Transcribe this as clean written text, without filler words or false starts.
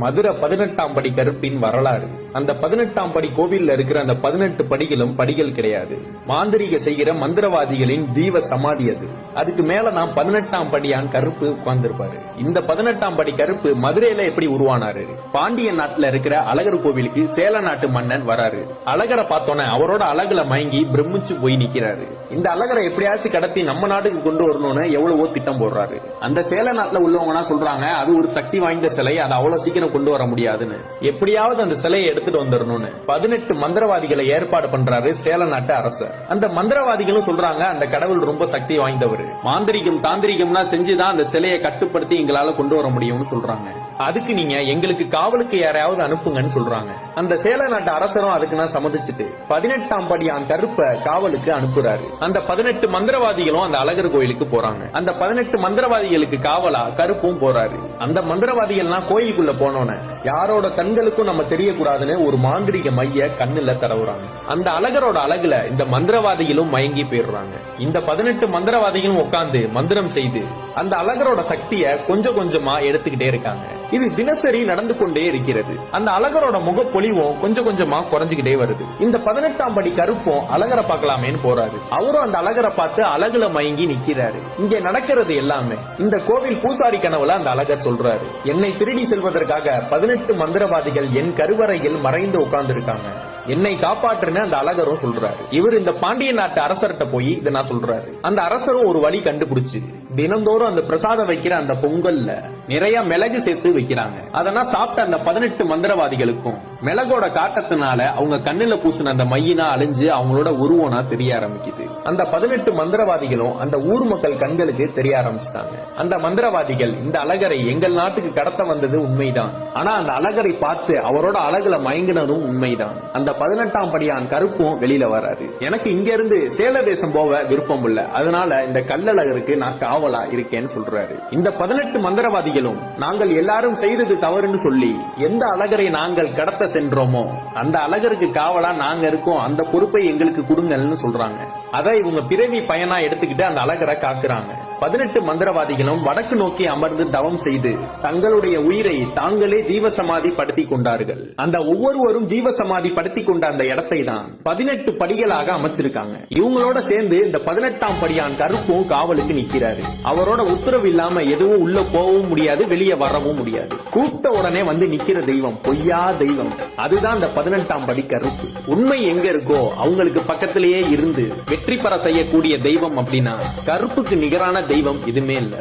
மதுரை 18ஆம் படி கருப்பின் வரலாறு. அந்த 18ஆம் படி கோவில்ல இருக்கிற அந்த 18 படிகளும் படிகள் கிடையாது. மாந்திரிக செய்கிற மந்திரவாதிகளின் ஜீவ சமாதி அது. அதுக்கு மேல நான் 18ஆம் படியான் கருப்பு உட்கார்ந்திருப்பாரு. இந்த 18ஆம் படி கருப்பு மதுரையில எப்படி உருவானாரு? பாண்டிய நாட்டுல இருக்கிற அழகர் கோவிலுக்கு சேல நாட்டு மன்னன் வராரு. அழகரை பார்த்தோன்னே அவரோட அழகுல மயங்கி பிரமிச்சு போய் நிக்கிறாரு. இந்த அழகரை எப்படியாச்சும் கடத்தி நம்ம நாட்டுக்கு கொண்டு வரணும்னு எவ்வளவோ திட்டம் போடுறாரு. அந்த சேல நாட்டுல உள்ளவங்க சொல்றாங்க அது ஒரு சக்தி வாய்ந்த சிலை, அது அவ்வளவு சீக்கிரம் கொண்டு வர முடியாதுன்னு. எப்படியாவது அந்த சிலையை எடுத்துட்டு வந்துடணும்னு 18 மந்திரவாதிகளை ஏற்பாடு பண்றாரு சேல நாட்டு அரசர். அந்த மந்திரவாதிகளும் சொல்றாங்க அந்த கடவுள் ரொம்ப சக்தி வாய்ந்தவர், மாந்திரிகம் தாந்திரிகம்னா செஞ்சுதான் அந்த சிலையை கட்டுப்படுத்தி எங்களால கொண்டு வர முடியும்னு சொல்றாங்க. அதுக்கு நீங்க எங்களுக்கு காவலுக்கு யாரையாவது அனுப்புங்கன்னு சொல்றாங்க. அந்த சேல நாட்டு அரசரும் அதுக்கு நான் சம்மதிச்சுட்டு 18ஆம் படியான் கருப்ப காவலுக்கு அனுப்புறாரு. அந்த 18 மந்திரவாதிகளும் அந்த அழகர் கோயிலுக்கு போறாங்க. அந்த 18 மந்திரவாதிகளுக்கு காவலா கருப்பும் போறாரு. அந்த மந்திரவாதிகள்லாம் கோயிலுக்குள்ள போனோன்னு யாரோட கண்களுக்கும் நம்ம தெரியக்கூடாதுன்னு ஒரு மாந்திரிக மைய கண்ணுல தடவுறாங்க. அந்த அழகரோட அழகுல இந்த மந்திரவாதிகளும் மயங்கி போயிடுறாங்க. இந்த 18 மந்திரவாதிகளும் உட்கார்ந்து மந்திரம் செய்து அந்த அழகரோட சக்தியை கொஞ்சம் கொஞ்சமா எடுத்துக்கிட்டே இருக்காங்க. இது தினசரி நடந்து கொண்டே இருக்கிறது. அந்த அழகரோட முகப்பொலிவும் கொஞ்சம் கொஞ்சமா குறைஞ்சுக்கிட்டே வருது. இந்த 18ஆம் படி கருப்பும் அழகரை பார்க்கலாமேன்னு போறாரு. அவரும் அந்த அழகரை பார்த்து அழகுல மயங்கி நிக்கிறாரு. இங்க நடக்கிறது எல்லாமே இந்த கோவில் பூசாரி கனவுல அந்த அழகர் சொல்றாரு, என்னை திருடி செல்வதற்காக 18 மந்திரவாதிகள் என் கருவறையில் மறைந்து உட்கார்ந்து இருக்காங்க, என்னை காப்பாற்றுன்னு அந்த அழகரும் சொல்றாரு. இவர் இந்த பாண்டிய நாட்டு அரசர்கிட்ட போய் இதை நான் சொல்றாரு. அந்த அரசரும் ஒரு வழி கண்டுபிடிச்சு தினந்தோறும் அந்த பிரசாதம் வைக்கிற அந்த பொங்கல்ல நிறைய மிளகு சேர்த்து வைக்கிறாங்க. அதெல்லாம் சாப்பிட்ட அந்த 18 மந்திரவாதிகளுக்கும் மிளகோட காட்டத்தினால அவங்க கண்ணுல பூசின அந்த மையினா அழிஞ்சு அவங்களோட உருவனா தெரிய ஆரம்பிக்குது. அந்த 18 மந்திரவாதிகளும் அந்த ஊர் மக்கள் கண்களுக்கு தெரிய ஆரம்பிச்சிட்டாங்க. அந்த மந்திரவாதிகள் இந்த அழகரை எங்கள் நாட்டுக்கு கடத்த வந்தது உண்மைதான், ஆனா அந்த அழகரை பார்த்து அவரோட அழகுல மயங்கினதும் உண்மைதான். அந்த 18ஆம் படியான் கருப்பும் வெளியில வராரு. எனக்கு இங்க இருந்து சேல தேசம் போக விருப்பம் இல்ல, அதனால இந்த கல்லழகருக்கு நான் காவலா இருக்கேன்னு சொல்றாரு. இந்த 18 மந்திரவாதிகளும் நாங்கள் எல்லாரும் செய்தது தவறுன்னு சொல்லி எந்த அழகரை நாங்கள் கடத்த சென்றோமோ அந்த அழகருக்கு காவலா நாங்க இருக்கோம், அந்த பொறுப்பை எங்களுக்கு கொடுங்கன்னு சொல்றாங்க. அதை இவங்க பிறவி பயனா எடுத்துக்கிட்டு அந்த அழகரை காக்குறாங்க. 18 மந்திரவாதிகளும் வடக்கு நோக்கி அமர்ந்து தவம் செய்து தங்களுடைய உயிரை தாங்களே ஜீவசமாதி படுத்தி கொண்டார்கள். அந்த ஒவ்வொருவரும் ஜீவசமாதி படுத்தி கொண்ட அந்த இடத்தை தான் 18 படிகளாக அமைச்சிருக்காங்க. இவங்களோட சேர்ந்து இந்த 18ஆம் படியான் கருப்பும் காவலுக்கு நிக்கிறாரு. அவரோட உத்தரவு இல்லாம எதுவும் உள்ள போகவும் முடியாது, வெளியே வரவும் முடியாது. கூப்பிட்ட உடனே வந்து நிக்கிற தெய்வம் பொய்யா தெய்வம், அதுதான் இந்த 18ஆம் படி கருப்பு. உண்மை எங்க இருக்கோ அவங்களுக்கு பக்கத்திலேயே இருந்து வெற்றி பெற செய்யக்கூடிய தெய்வம் அப்படின்னா கருப்புக்கு நிகரான தெய்வம் எதுவுமே இல்ல.